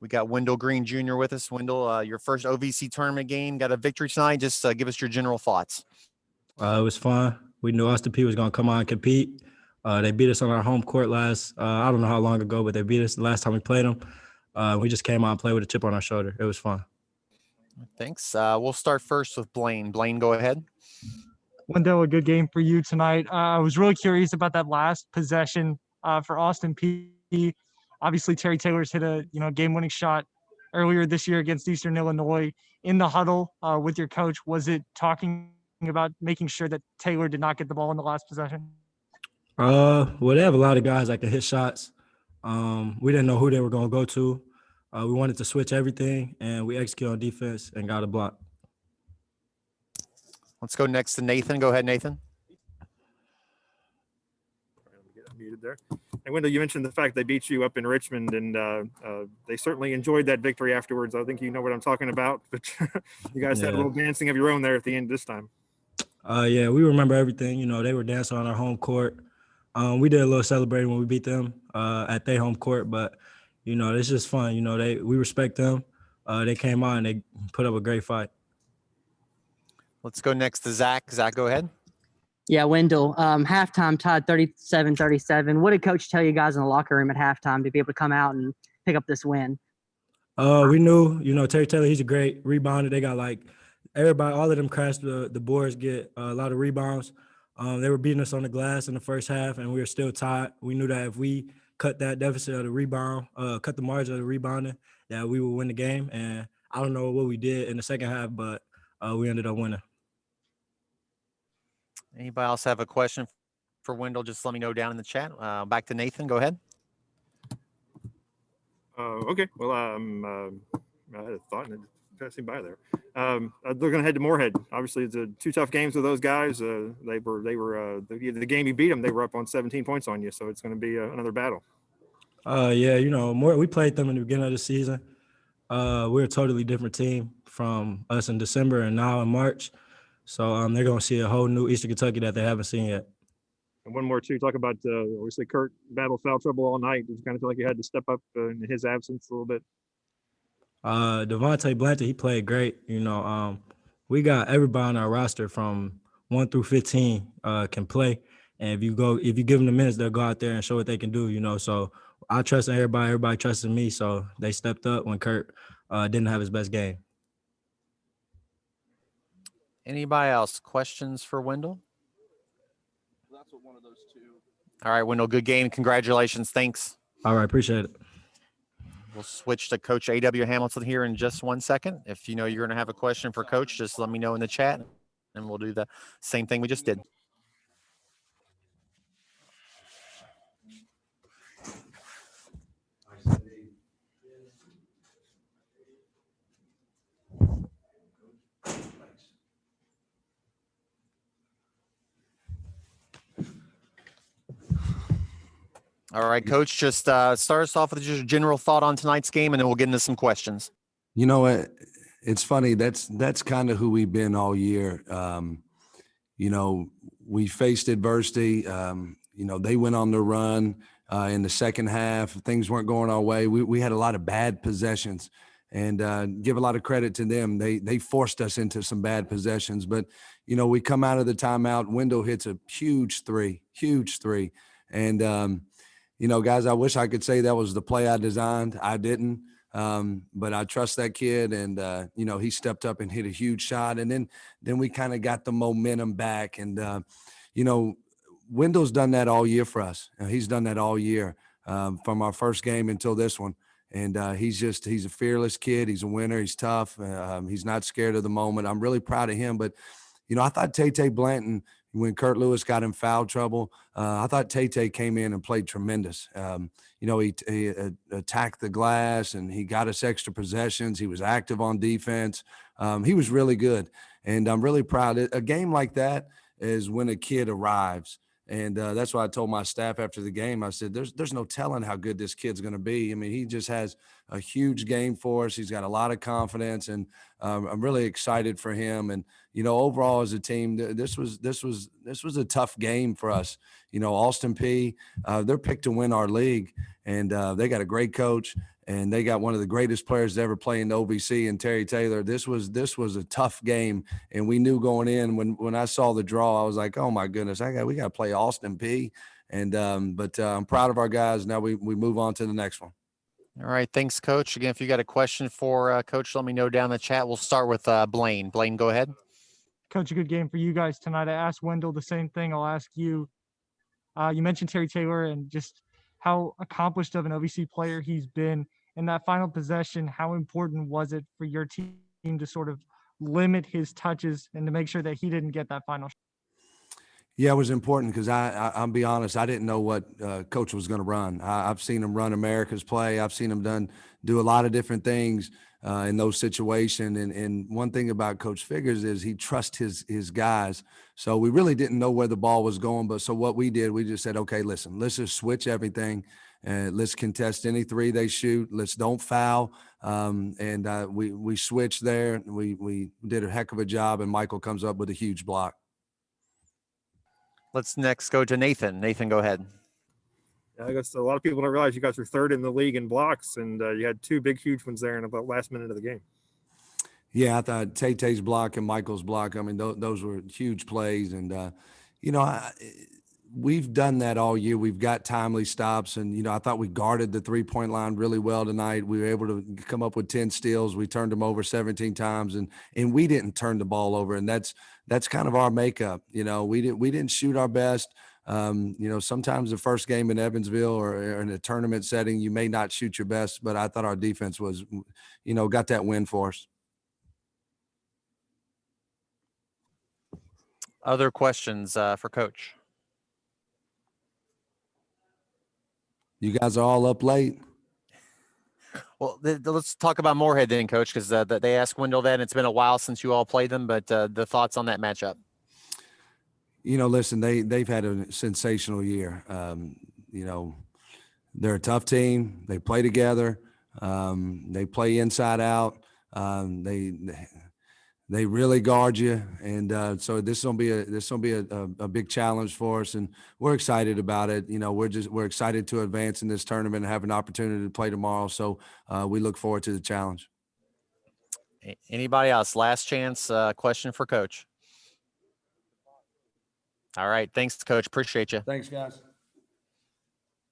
We got Wendell Green Jr. with us. Wendell, your first OVC tournament game, got a victory tonight. Just give us your general thoughts. It was fun. We knew Austin P was going to come out and compete. They beat us on our home court I don't know how long ago, but they beat us the last time we played them. We just came out and played with a chip on our shoulder. It was fun. Thanks. We'll start first with Blaine. Blaine, go ahead. Wendell, a good game for you tonight. I was really curious about that last possession for Austin P. Obviously, Terry Taylor's hit a game-winning shot earlier this year against Eastern Illinois. In the huddle with your coach, was it talking about making sure that Taylor did not get the ball in the last possession? Well, they have a lot of guys that can hit shots. We didn't know who they were going to go to. We wanted to switch everything, and we executed on defense and got a block. Let's go next to Nathan. Go ahead, Nathan. Get muted there. And Wendell, you mentioned the fact they beat you up in Richmond, and they certainly enjoyed that victory afterwards. I think you know what I'm talking about, but you guys had a little dancing of your own there at the end this time. Yeah, we remember everything. They were dancing on our home court. We did a little celebrating when we beat them at their home court, but, it's just fun. We respect them. They came out and they put up a great fight. Let's go next to Zach. Zach, go ahead. Yeah, Wendell, halftime tied 37-37. What did Coach tell you guys in the locker room at halftime to be able to come out and pick up this win? We knew, Terry Taylor, he's a great rebounder. They got everybody, all of them crashed the boards, get a lot of rebounds. They were beating us on the glass in the first half, and we were still tied. We knew that if we cut that deficit of the rebound, cut the margin of the rebounding, that we would win the game. And I don't know what we did in the second half, but we ended up winning. Anybody else have a question for Wendell? Just let me know down in the chat. Back to Nathan. Go ahead. Okay. Well, I had a thought and it passing by there. They're going to head to Moorhead. Obviously, it's two tough games with those guys. They were the game you beat them. They were up on 17 points on you, so it's going to be another battle. Yeah, we played them in the beginning of the season. We're a totally different team from us in December and now in March. So they're going to see a whole new Eastern Kentucky that they haven't seen yet. And one more, too. Talk about, obviously, Kurt battled foul trouble all night. Did you kind of feel like you had to step up in his absence a little bit? Devontae Blanchard, he played great. We got everybody on our roster from 1 through 15 can play. And if you give them the minutes, they'll go out there and show what they can do, So I trust in everybody trusted me. So they stepped up when Kurt didn't have his best game. Anybody else? Questions for Wendell? That's what one of those two. All right, Wendell, good game. Congratulations. Thanks. All right, appreciate it. We'll switch to Coach A.W. Hamilton here in just 1 second. If you're going to have a question for Coach, just let me know in the chat, and we'll do the same thing we just did. All right, Coach, just start us off with just a general thought on tonight's game, and then we'll get into some questions. You know what? It's funny. That's kind of who we've been all year. We faced adversity. They went on the run in the second half. Things weren't going our way. We had a lot of bad possessions, and give a lot of credit to them. They forced us into some bad possessions. But, we come out of the timeout. Wendell hits a huge three. And, guys, I wish I could say that was the play I designed. I didn't, but I trust that kid, and he stepped up and hit a huge shot, and then we kind of got the momentum back, and Wendell's done that all year for us. He's done that all year from our first game until this one, and he's a fearless kid. He's a winner. He's tough. He's not scared of the moment. I'm really proud of him, but I thought Tay Blanton, when Kurt Lewis got in foul trouble, I thought Tay came in and played tremendous. He attacked the glass, and he got us extra possessions. He was active on defense. He was really good, and I'm really proud. A game like that is when a kid arrives, and that's why I told my staff after the game. I said, there's no telling how good this kid's going to be. I mean, he just has a huge game for us. He's got a lot of confidence, and I'm really excited for him. And overall as a team, this was a tough game for us. Austin P, they're picked to win our league, and they got a great coach, and they got one of the greatest players to ever play in the OVC and Terry Taylor. This was a tough game, and we knew going in when I saw the draw, I was like, oh my goodness, we got to play Austin Peay. And but I'm proud of our guys. Now we move on to the next one. All right. Thanks, Coach. Again, if you got a question for Coach, let me know down in the chat. We'll start with Blaine. Blaine, go ahead. Coach, a good game for you guys tonight. I asked Wendell the same thing. I'll ask you. You mentioned Terry Taylor and just how accomplished of an OVC player he's been. In that final possession, how important was it for your team to sort of limit his touches and to make sure that he didn't get that final shot? Yeah, it was important because I'll be honest, I didn't know what Coach was going to run. I've seen him run America's play. I've seen him do a lot of different things in those situations. And one thing about Coach Figures is he trusts his guys. So we really didn't know where the ball was going. But so what we did, we just said, okay, listen, let's just switch everything. Let's contest any three they shoot. Let's don't foul. We switched there. We did a heck of a job, and Michael comes up with a huge block. Let's next go to Nathan. Nathan, go ahead. I guess a lot of people don't realize you guys were third in the league in blocks, and you had two big, huge ones there in about last minute of the game. Yeah, I thought Tay-Tay's block and Michael's block, I mean, those were huge plays. And, we've done that all year. We've got timely stops. And, I thought we guarded the three-point line really well tonight. We were able to come up with 10 steals. We turned them over 17 times, and we didn't turn the ball over. And that's kind of our makeup. We didn't shoot our best. Sometimes the first game in Evansville or in a tournament setting, you may not shoot your best, but I thought our defense was, got that win for us. Other questions for Coach? You guys are all up late. Well, let's talk about Moorhead then, Coach, because they asked Wendell that, and it's been a while since you all played them, but the thoughts on that matchup? Listen, they've had a sensational year. They're a tough team. They play together. They play inside out. They really guard you, and so this will be a big challenge for us, and we're excited about it. We're excited to advance in this tournament and have an opportunity to play tomorrow. So we look forward to the challenge. Anybody else? Last chance question for Coach. All right. Thanks, Coach. Appreciate you. Thanks, guys.